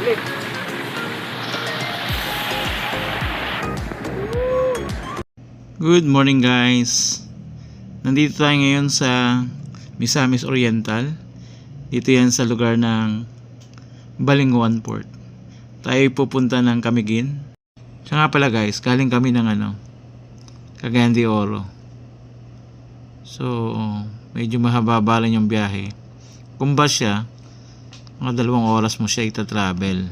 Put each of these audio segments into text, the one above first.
Good morning guys. Nandito tayo ngayon sa Misamis Oriental. Dito yan sa lugar ng Balinguan Port. Tayo pupunta ng Camiguin. Siya nga pala guys, galing kami ng Cagayan de Oro. So medyo mahaba lang yung biyahe. Kung bus siya, mga 2 oras mo siya ita-travel.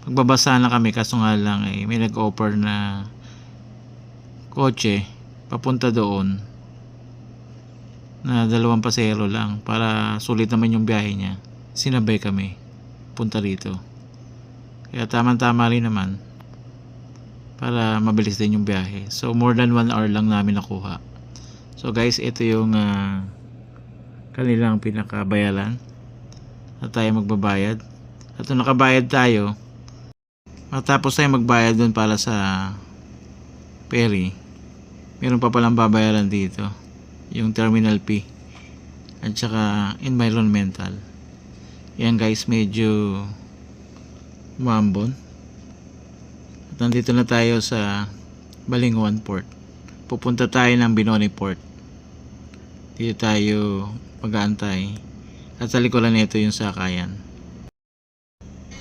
Pagbabasa na kami, kaso nga lang may nag-offer na kotse papunta doon na 2 pasahero lang para sulit naman yung biyahe niya. Sinabay kami punta rito, kaya tama-tama rin naman para mabilis din yung biyahe. So more than 1 hour lang namin nakuha. So guys, ito yung kanilang pinakabayaran at tayo magbabayad. At nung nakabayad tayo, matapos tayo magbayad doon para sa ferry, meron pa palang babayaran dito, yung terminal fee at saka environmental. Yan guys, medyo umambon. At nandito na tayo sa Balinguan Port. Pupunta tayo ng Binoni Port. Dito tayo mag-aantay at sa likuran nito yung sakayan.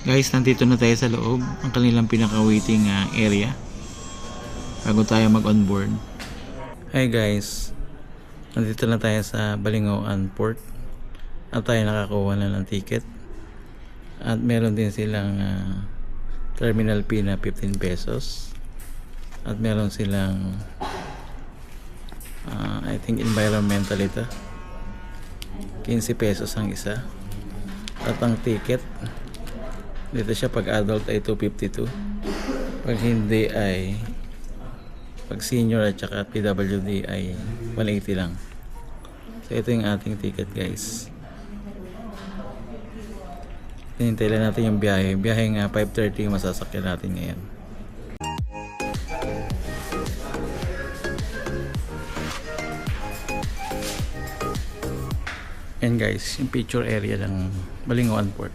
Guys, nandito na tayo sa loob, ang kanilang pinaka-waiting area bago tayo mag-onboard. Hi guys, nandito na tayo sa Balinguan Port at tayo nakakuha na ng ticket at meron din silang terminal fee na 15 pesos at meron silang I think environmental ito, 15 pesos ang isa. At ang ticket dito siya, pag adult ay 252, pag hindi ay, pag senior at saka PWD ay 180 lang. So ito yung ating ticket guys. Hinintay lang natin yung biyahe. Biyahe nga 5:30 yung masasakyan natin ngayon. And guys, yung picture area ng Balinguan Port.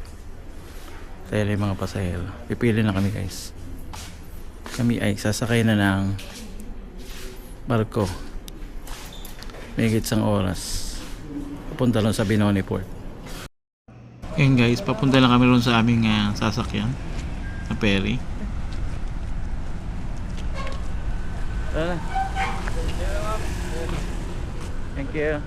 Tayo yung mga pasahero. Pipili na kami guys. Kami ay sasakay na ng barko. Mahigit 1 oras. Papunta lang sa Binoni Port. Ayun guys, papunta lang kami ron sa aming sasakyan na ferry. Tara. Thank you.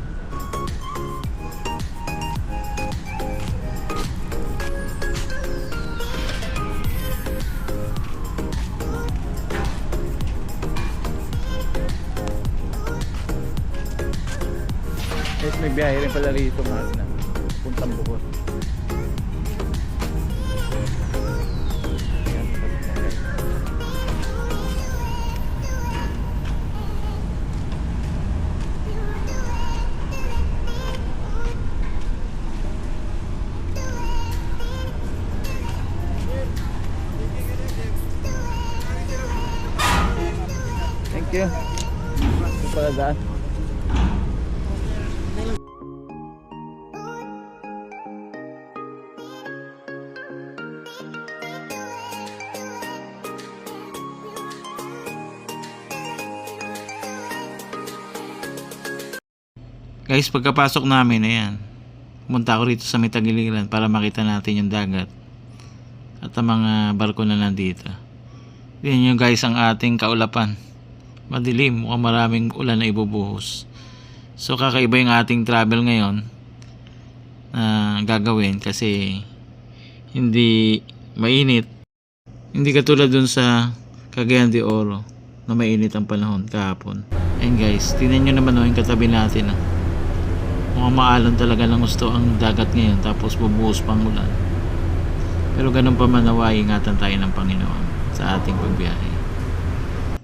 May biyahe rin pala rito na puntang Bukor. Thank you. Ito pala daan. Guys, pagkapasok namin, ayan, pumunta ako rito sa may tagiliran para makita natin yung dagat at ang mga barko na nandito. Yan yung guys ang ating kaulapan. Madilim, mukhang maraming ulan na ibubuhos. So kakaiba yung ating travel ngayon na gagawin kasi hindi mainit. Hindi katulad dun sa Cagayan de Oro na mainit ang panahon kahapon. Ayan guys, tingnan nyo naman yung katabi natin. Mukhang maalon talaga ng gusto ang dagat ngayon, tapos bubuhos pang ulan. Pero ganun pa man, naway ingatan tayo ng Panginoon sa ating pagbiyahe.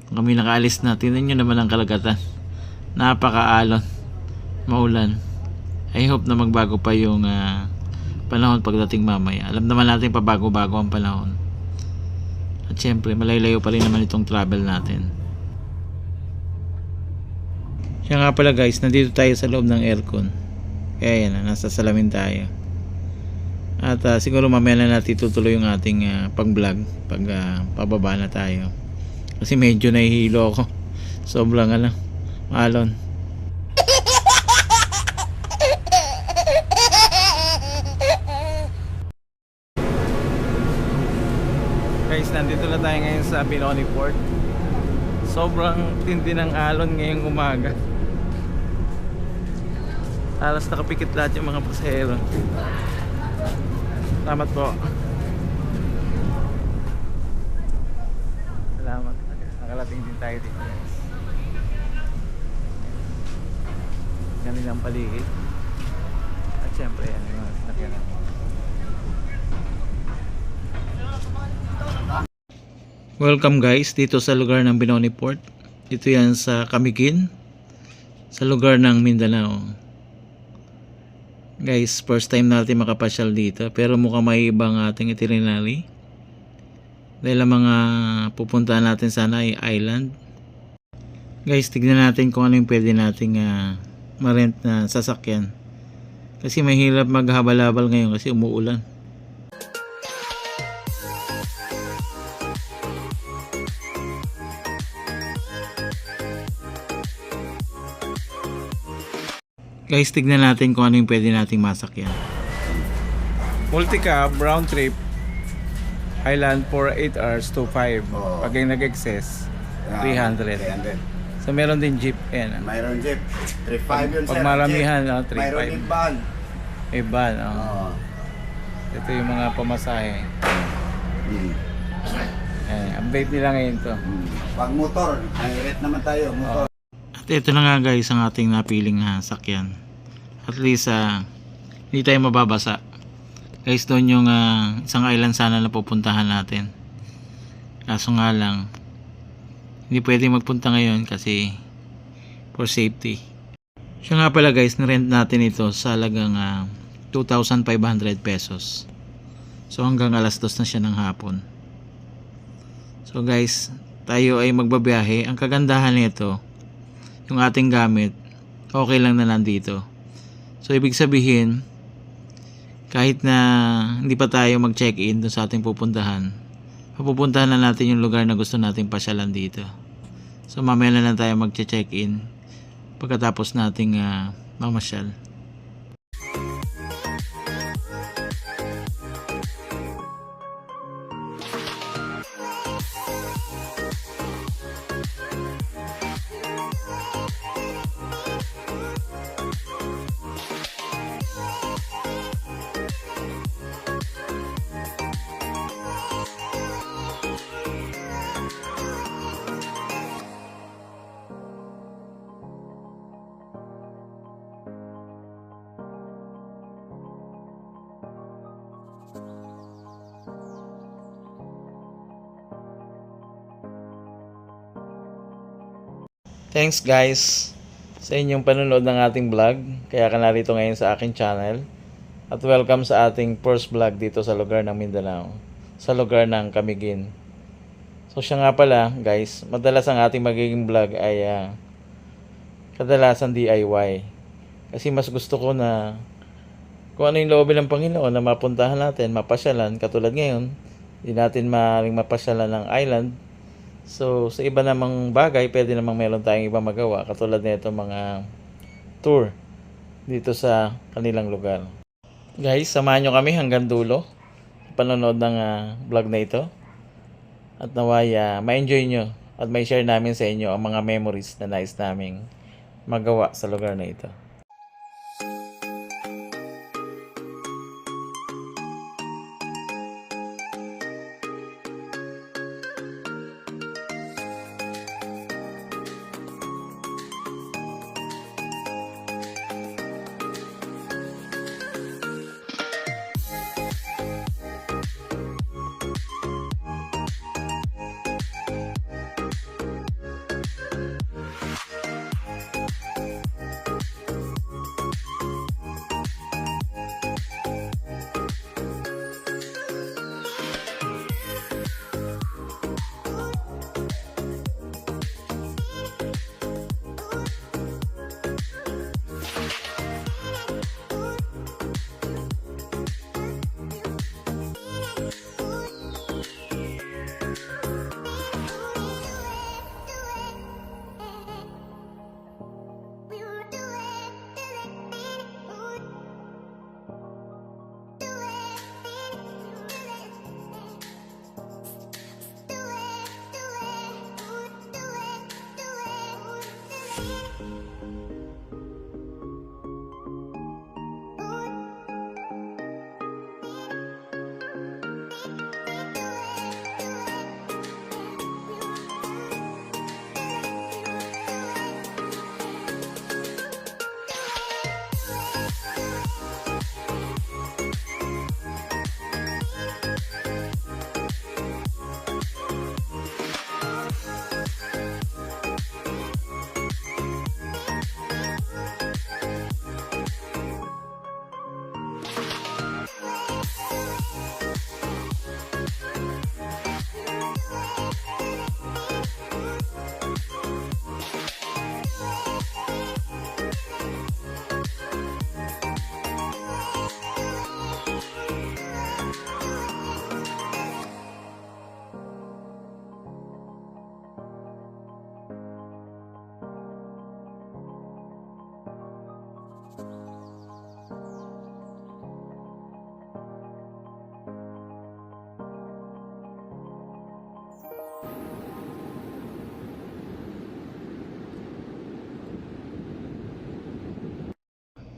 Kung kami nakaalis na, tingnan nyo naman ang kalagatan. Napakaalon, maulan. I hope na magbago pa yung panahon pagdating mamaya. Alam naman natin pabago-bago ang panahon. At syempre malayo-layo pa rin naman itong travel natin. Siya nga pala guys, nandito tayo sa loob ng aircon. Kaya yan, nasa salamin tayo. At At siguro mamaya na natin tutuloy yung ating pag-vlog pag pababa na tayo. Kasi medyo nahihilo ako. Sobrang maalon. Guys, nandito na tayo ngayon sa Binoni Port. Sobrang tindi ng alon ngayong umaga. Halos nakapikit lahat yung mga pasahero. Salamat po. Salamat. Nakalating din tayo dito. Ganun ang paligid. At syempre yan yung mga sinakyan natin. Welcome guys dito sa lugar ng Binoni Port. Ito yan sa Camiguin, sa lugar ng Mindanao. Guys, first time natin makapasyal dito, pero mukhang may ibang ating itinerary. Dahil ang mga pupuntahan natin sana ay island. Guys, tignan natin kung ano yung pwede nating ma-rent na sasakyan. Kasi mahirap maghabal-habal ngayon kasi umuulan. Guys, tignan natin kung ano yung pwede nating masakyan. Multicab, round trip, island for 8 hours to 5. Oh. Pag yung nag-excess, 300. 300. So meron din jeep. Ayan. Mayroon jeep. 3.5 yun, Pag sir. maramihan, Jeep. Mayroon din 3.5. van. Iban. Oo. Ito yung mga pamasahe. Hmm. Update nila ngayon to. Pag motor, ay rate naman tayo. Motor. At ito na nga guys ang ating napiling sakyan. At least hindi tayo mababasa. Guys, doon yung isang island sana na pupuntahan natin. Kaso nga lang hindi pwede magpunta ngayon kasi for safety. So nga pala guys, nirent natin ito sa halagang 2,500 pesos. So hanggang alas 2 na siya ng hapon. So guys, tayo ay magbabiyahe. Ang kagandahan nito, yung ating gamit okay lang na nandito. So ibig sabihin, kahit na hindi pa tayo mag-check-in doon sa ating pupuntahan, mapupuntahan na natin yung lugar na gusto nating pasyalan dito. So mamaya na lang tayo mag-check-in pagkatapos nating mamasyal. Thanks guys sa inyong panonood ng ating vlog. Kaya ka narito ngayon sa aking channel. At welcome sa ating first vlog dito sa lugar ng Mindanao. Sa lugar ng Camiguin. So siya nga pala guys, madalas ang ating magiging vlog ay kadalasan DIY. Kasi mas gusto ko na kung ano yung loobin ng Panginoon na mapuntahan natin, mapasyalan. Katulad ngayon, hindi natin maaaring mapasyalan ng island. So, sa iba namang bagay, pwede namang meron tayong iba magawa. Katulad nito mga tour dito sa kanilang lugar. Guys, samahan nyo kami hanggang dulo. Panonood ng vlog na ito. At naway, ma-enjoy nyo at may share namin sa inyo ang mga memories na nais naming magawa sa lugar na ito.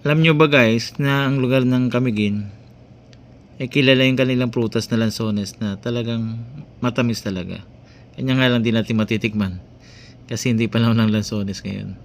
Alam nyo ba guys na ang lugar ng Camiguin ay kilala yung kanilang prutas na lansones na talagang matamis talaga. Kanya nga lang di natin matitikman kasi hindi pa lang ng lansones ngayon.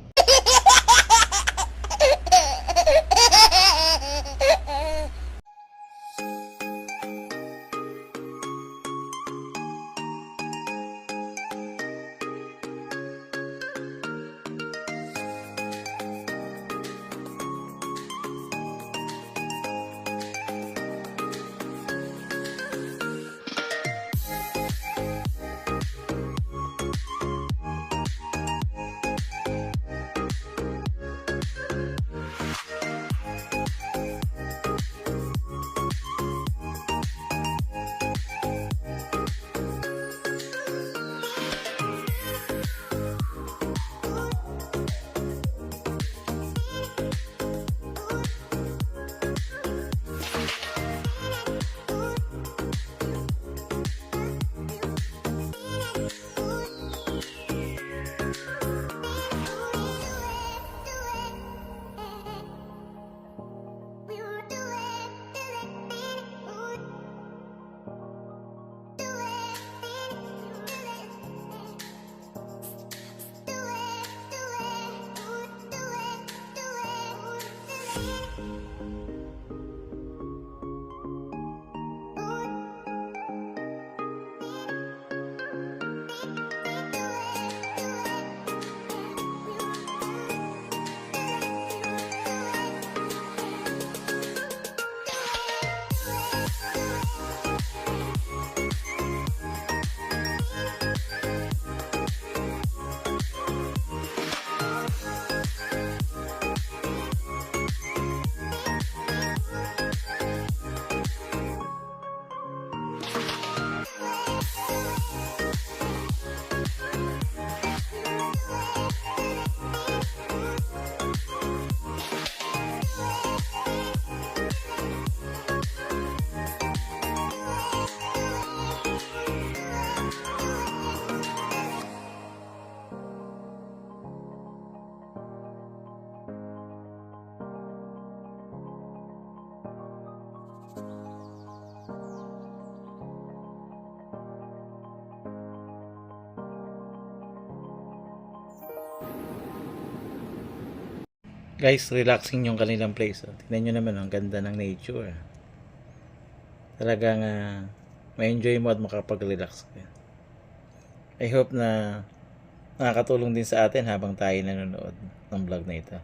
Guys, relaxing yung kanilang place. Oh. Tingnan nyo naman, ang ganda ng nature. Talagang ma-enjoy mo at makapag-relax ka. I hope na nakakatulong din sa atin habang tayo nanonood ng vlog na ito.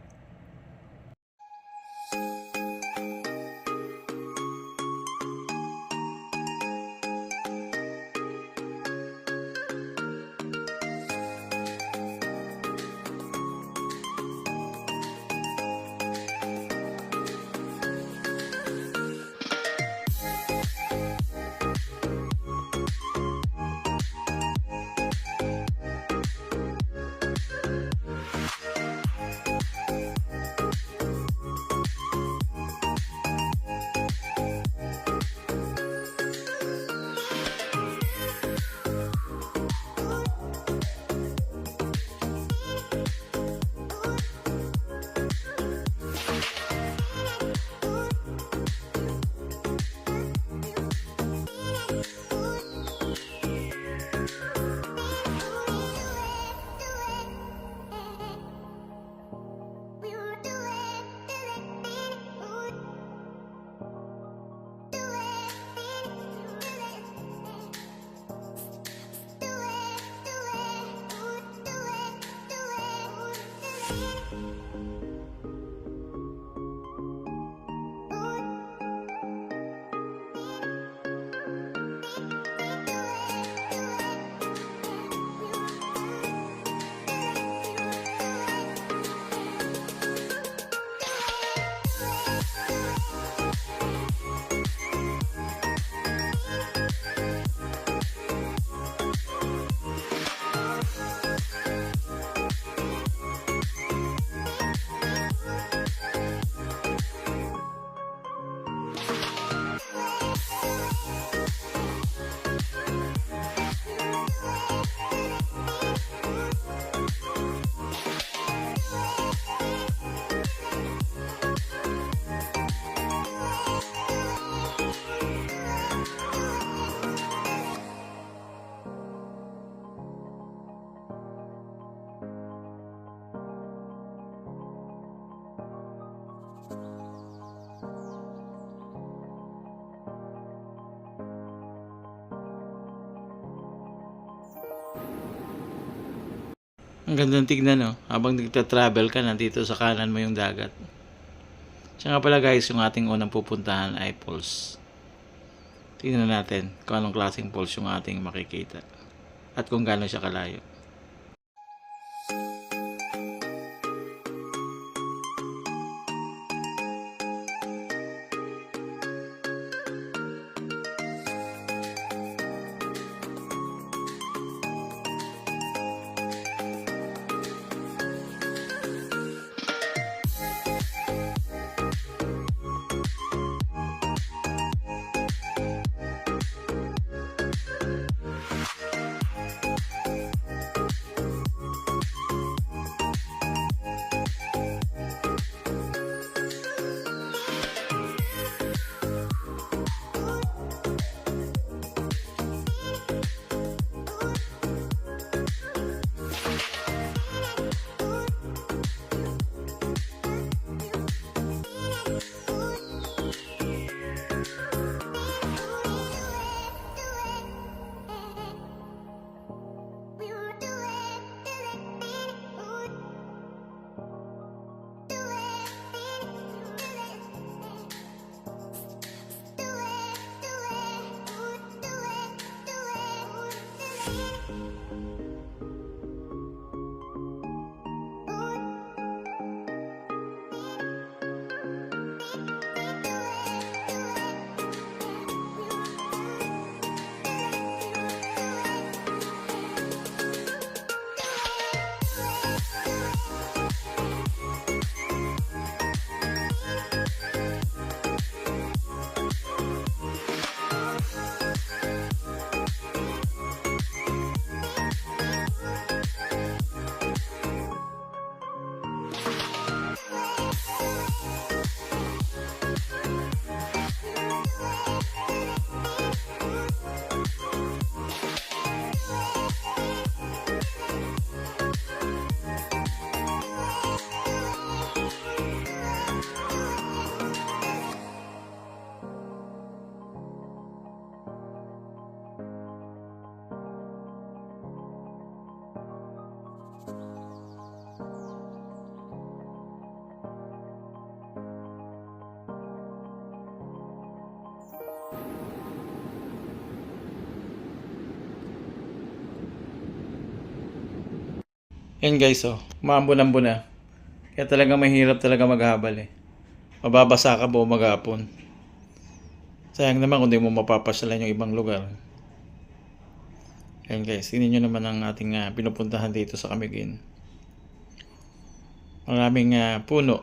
Ang gandang tignan, no? Habang nagta-travel ka, nandito sa kanan mo yung dagat. Siya nga pala guys, yung ating unang pupuntahan ay falls. Tingnan natin kung anong klaseng falls yung ating makikita. At kung gaano siya kalayo. Yan guys, oh. Maambon-ambon na. Kaya talaga mahirap talaga maghabal eh. Mababasa ka buong maghapon. Sayang naman kung di mo mapapasyalan yung ibang lugar. Yan guys, tingnan nyo naman ang ating pinupuntahan dito sa Camiguin. Maraming puno.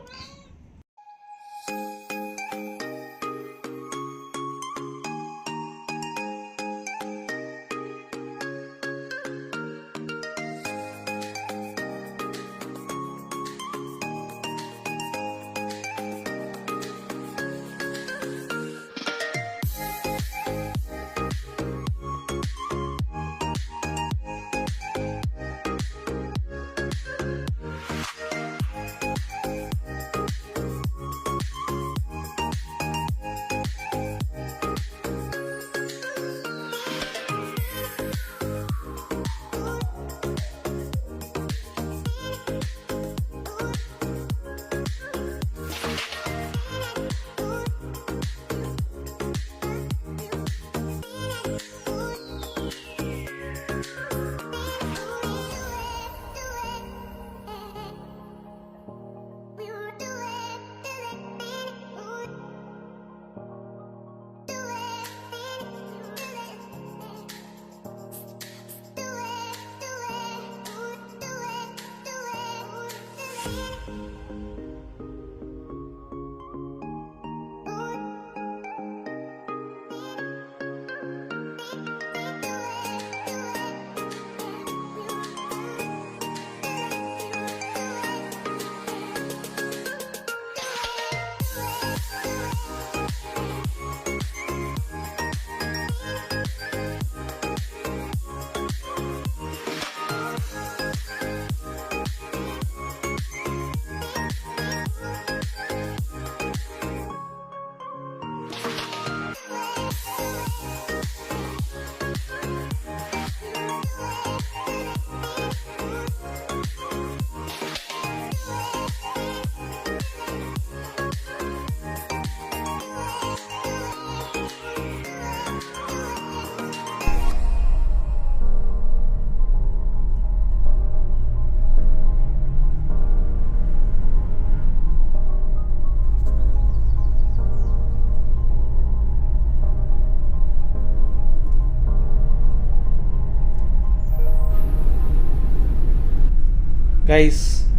Guys,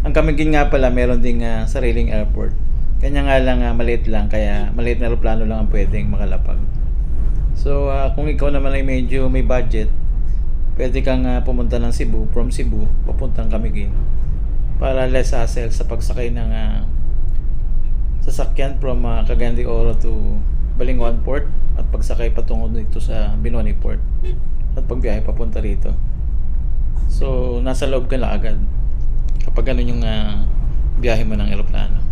ang Camiguin nga pala meron ding sariling airport. Kanya nga lang maliit lang, kaya maliit na aeroplano lang ang pwedeng makalapag. So kung ikaw naman ay medyo may budget, pwede kang pumunta ng Cebu, from Cebu papuntang Camiguin para less hassle sa pagsakay ng sasakyan from Cagayan de Oro to Balinguan Port at pagsakay patungo dito sa Binoni Port at pagbiyahe papunta rito. So nasa loob ka na agad kapag ganun yung biyahe mo ng eroplano.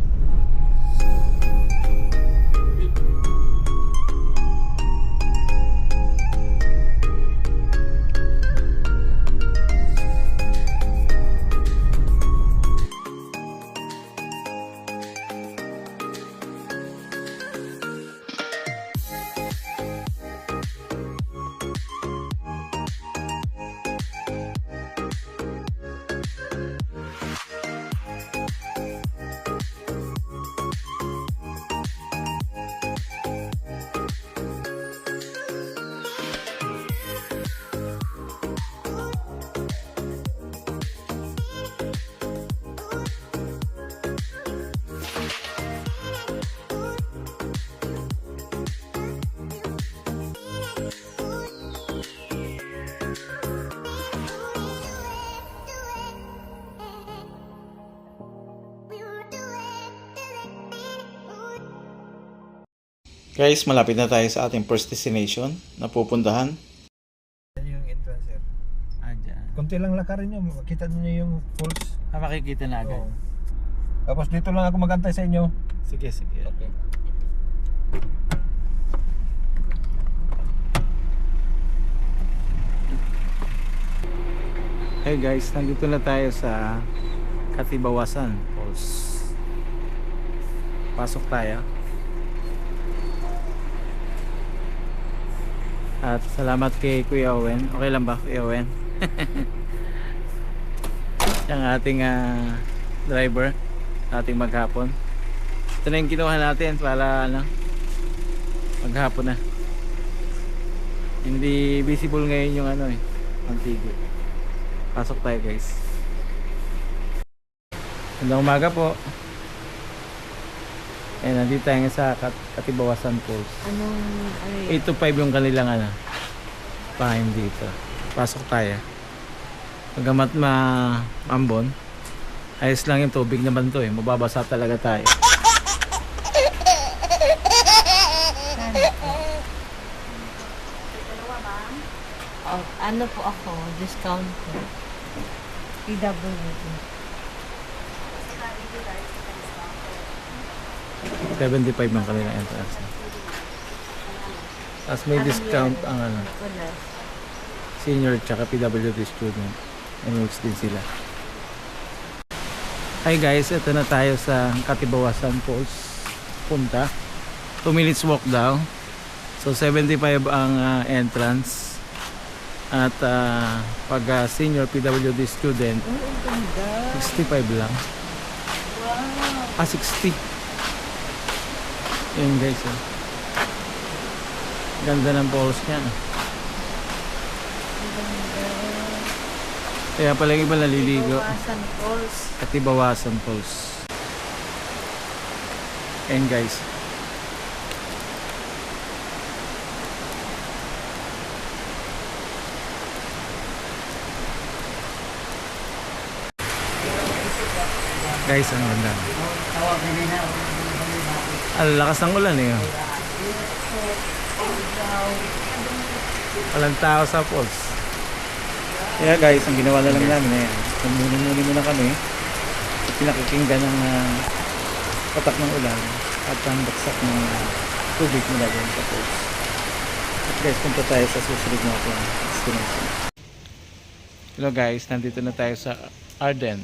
Guys, malapit na tayo sa ating first destination na pupuntahan. Yan yung entrance, sir. Dyan. Kunti lang lakarin nyo, makita nyo yung falls. Makikita na agad. Oo. Tapos dito lang ako magantay sa inyo. Sige, sige. Okay. Hey guys, nandito na tayo sa Katibawasan Falls. Pasok tayo. At salamat kay Kuya Owen. Okay lang ba, Kuya Owen? Yung ating driver, ating maghapon. Ito na yung kinuha natin para maghapon na. Hindi visible ngayon yung Antigua. Pasok tayo guys. Magandang umaga po. Nandito tayo sa Katibawasan Falls. Anong 8 to 5 yung kanilang time dito. Pasok tayo. Pagamat maambon, ayos lang yung tubig naman to mababasa talaga tayo. ano po ako, discount po. PWD. 75 ang kanilang entrance. Tapos may discount ang Wala. senior tsaka PWD student. Mix din sila. Hi guys, ito na tayo sa Katibawasan Falls. Punta. 2 minutes walk daw. So 75 ang entrance. At pag senior PWD student, Oh, ang ganda. 65 lang. Wow. 60. Yun guys. Ganda ng falls niya. Ang ganda. Kaya pala yung iba naliligo. Bawasan Falls. Katibawasan Falls. Ayan guys. Guys, ang ganda. Ang lakas ng ulan Walang tao sa falls. Kaya guys, ang ginawa na lang namin muni muna kami at pinakikinggan ng patak ng ulan at ang baksak ng tubig mula doon sa falls. At guys, punta tayo sa susunod natin destination. Hello guys, nandito na tayo sa Arden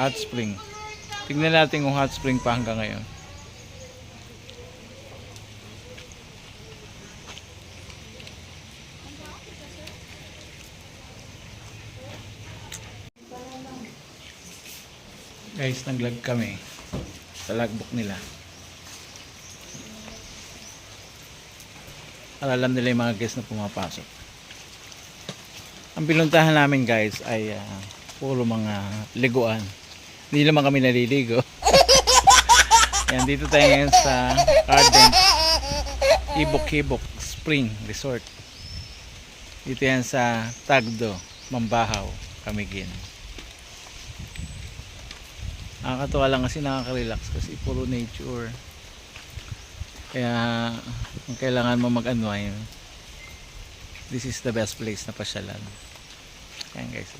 Hot Spring. Tingnan natin kung hot spring pa hanggang ngayon. Guys, naglag kami sa logbook nila. Para alam nila yung mga guests na pumapasok. Ang pinuntahan namin guys ay Puro mga liguan. Hindi naman kami naliligo. Yan, dito tayo ngayon sa Ardent Ibok-Hibok Spring Resort. Dito yan sa Tagdo, Mambahaw, Camiguin. Nakakatuwa lang kasi nakaka-relax kasi puro nature. Kaya kung kailangan mo mag-unwind, this is the best place na pasyalan. Ayan guys.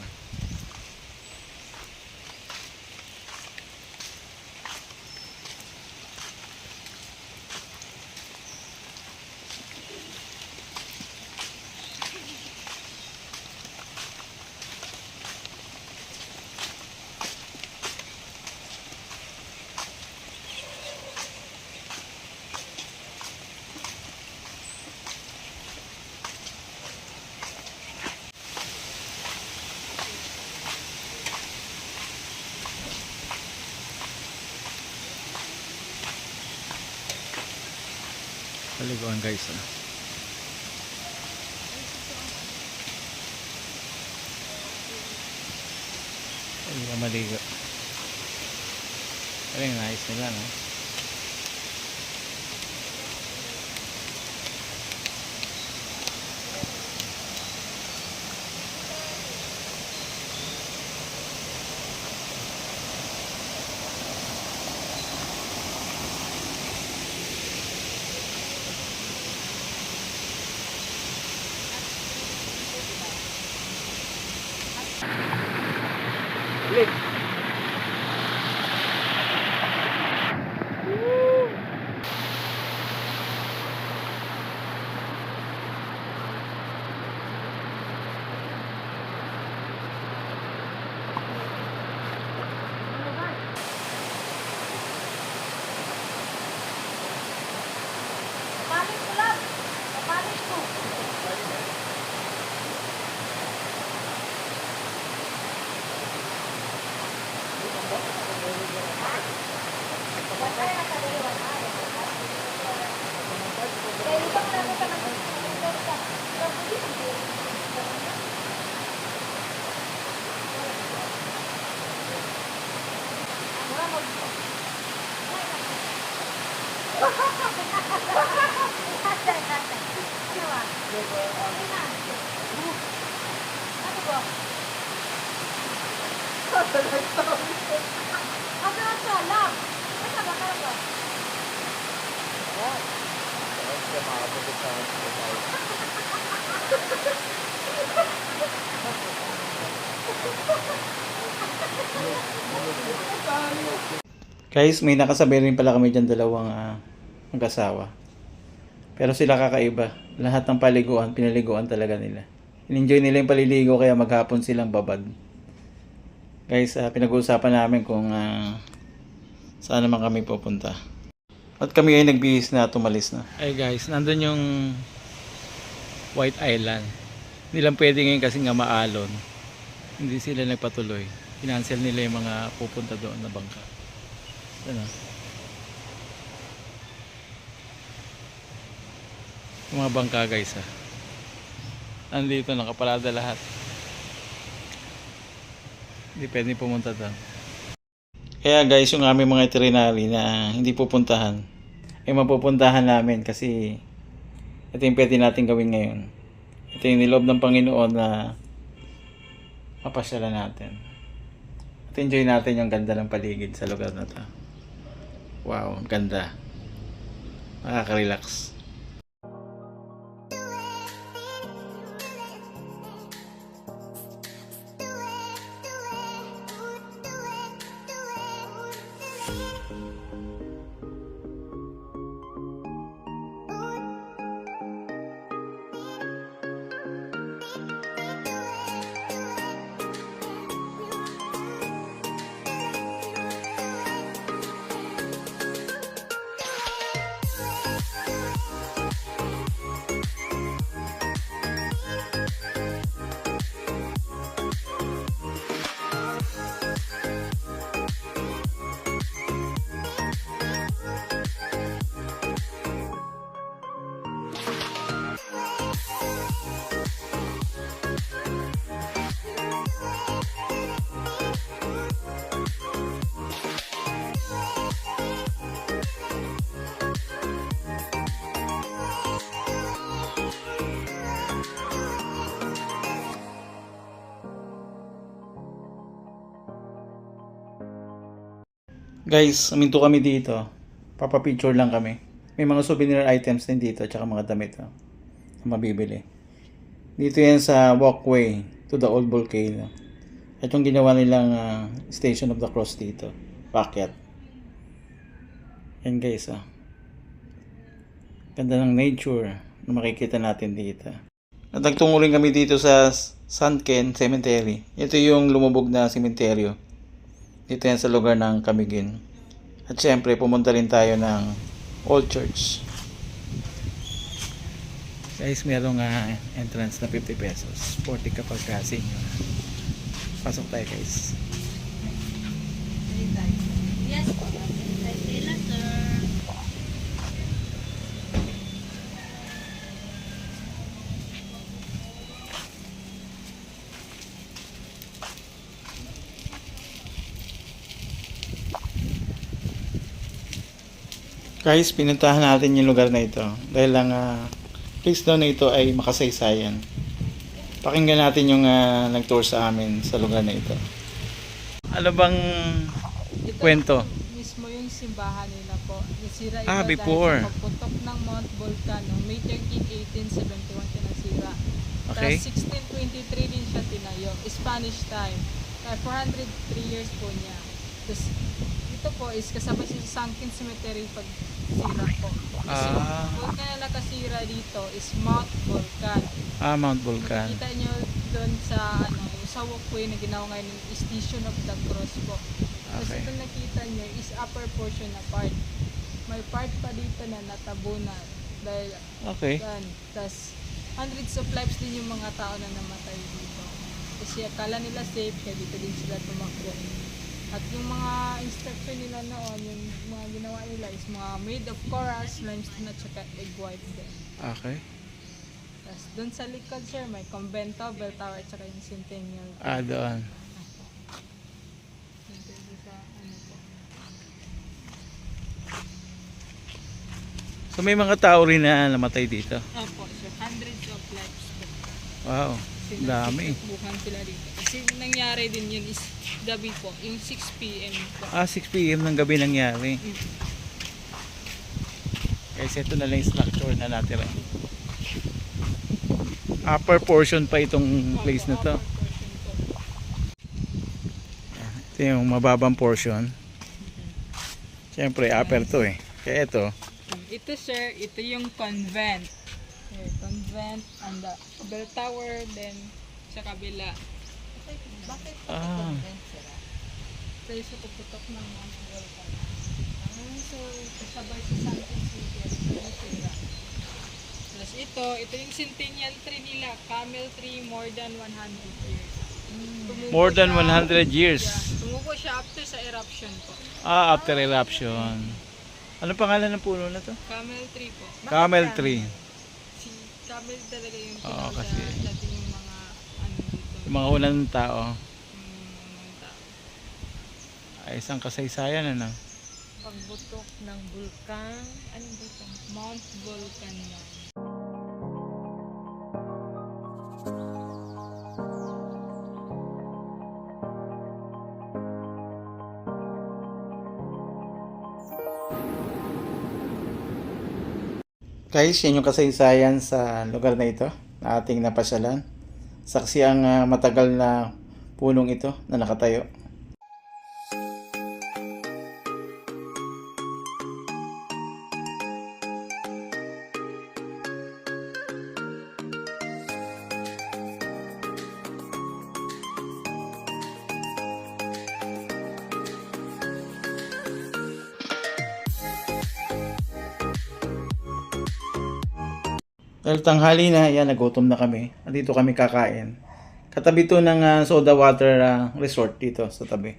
Paliguan guys. Hindi ka maligo. Pero yung nice nila, no? Click. Papalit ko lang. Papalit ko. Guys, may nakasabay rin pala kami dyan dalawang mag-asawa. Pero sila kakaiba. Lahat ng paliguan, pinaliguan talaga nila. In-enjoy nila yung paliligo kaya maghapon silang babad. Guys, pinag-uusapan namin kung saan naman kami pupunta. At kami ay nagbihis na tumalis na. Ay guys, nandun yung White Island. Hindi lang pwede ngayon kasi nga maalon. Hindi sila nagpatuloy. Kinancel nila yung mga pupunta doon na bangka. Ano? Yung mga bangka guys nandito nakaparada lahat. Hindi pwede pumunta doon. Kaya guys, yung aming mga itinerary na hindi pupuntahan ay mapupuntahan namin kasi ito yung pwede natin gawin ngayon. Ito yung niloob ng Panginoon na mapasyalan natin. At enjoy natin yung ganda ng paligid sa lugar na to. Wow, ganda. Nakaka-relax. Guys, aminto kami dito. Papapicture lang kami. May mga souvenir items din dito, tsaka mga damit na mabibili. Dito yan sa walkway to the old volcano. At yung ginawa nilang Station of the Cross dito. Paakyat. Yan guys, ganda ng nature na makikita natin dito. At nagtungo rin kami dito sa Sanken Cemetery. Ito yung lumubog na sementeryo. Dito yan sa lugar ng Camiguin. At syempre, pumunta rin tayo ng Old Church. Guys, merong entrance na 50 pesos. 40 kapag senior. Pasok tayo guys. Yes po. Sila, sir. Guys, pinuntahan natin yung lugar na ito. Dahil lang place daw na ito ay makasaysayan. Pakinggan natin yung nag-tour sa amin sa lugar na ito. Ano bang kwento? Mismo yung simbahan nila po. Nasira ito before. dahil sa pagputok ng Mount Volcano. May 13, 1871 siya nasira. Okay. Tapos 1623 din siya tinayo. Spanish time. Kaya 403 years po niya. Tapos ito po is kasama siya sa Sunken Cemetery pag sira po. Kasi volcan na nakasira dito is Mount Volcan. Mount Volcan. Kita nyo doon sa yung sa walkway na ginawa ngayon yung Station of the Cross po. Tapos Okay. ito nakita nyo is upper portion na part. May part pa dito na natabunan. Dahil Okay. yan. Tapos hundreds of lives din yung mga tao na namatay dito. Kasi akala nila safe kaya dito din sila tumakbo. At yung mga instruction nila noon, yung mga ginawa nila is mga made of coral, limestone at saka egg white din. Okay. Tapos doon sa likod sir, may convento, bell tower at saka yung centennial. Doon. Dito sa ano po. So may mga tao rin na namatay dito. Opo sir, hundreds of lives po. Wow. Dami. Bukan sila dito. Kasi nangyari din yun is gabi po, yung 6 p.m. po. 6 p.m. ng gabi nangyari. Guys, ito na lang yung structure na natira. Upper portion pa itong place na to. Ito yung mababang portion. Siyempre, upper to eh. Kaya ito, Ito sir, ito yung convent. Okay, convent and the bell tower, then sa kabila. Bakit convent sila? Tayo sa puputok ng Mount Volcan. So, kasabay sa Santos City, sila. Plus ito yung centennial tree nila, camel tree, more than 100 years. Tumubo more than siya- 100 years. Yeah, tumubo siya after sa eruption po. After eruption. Ano pangalan ng puno na to? Camel tree po. Camel tree. Si camel talaga yung Oo, tinawag kasi dati yung mga dito. yung mga unang tao Mga tao. ay isang kasaysayan ano. Pagbutok ng bulkan, anong bulkan? Mount Volcan yan. Guys, yan yung kasaysayan sa lugar na ito na ating napasyalan. Saksi ang matagal na punong ito na nakatayo. Dahil tanghali na, yan, nagutom na kami. Dito kami kakain. Katabi to ng soda water resort dito sa tabi.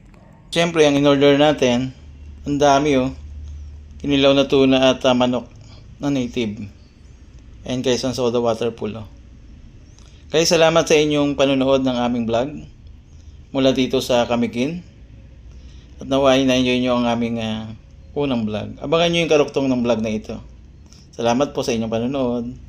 Siyempre, ang in-order natin, ang dami oh. Kinilaw na tuna at manok na native. And guys, ang soda water pool oh. Kaya salamat sa inyong panonood ng aming vlog mula dito sa Camiguin. At naway na-enjoy nyo ang aming unang vlog. Abangan nyo yung karuktong ng vlog na ito. Salamat po sa inyong panonood.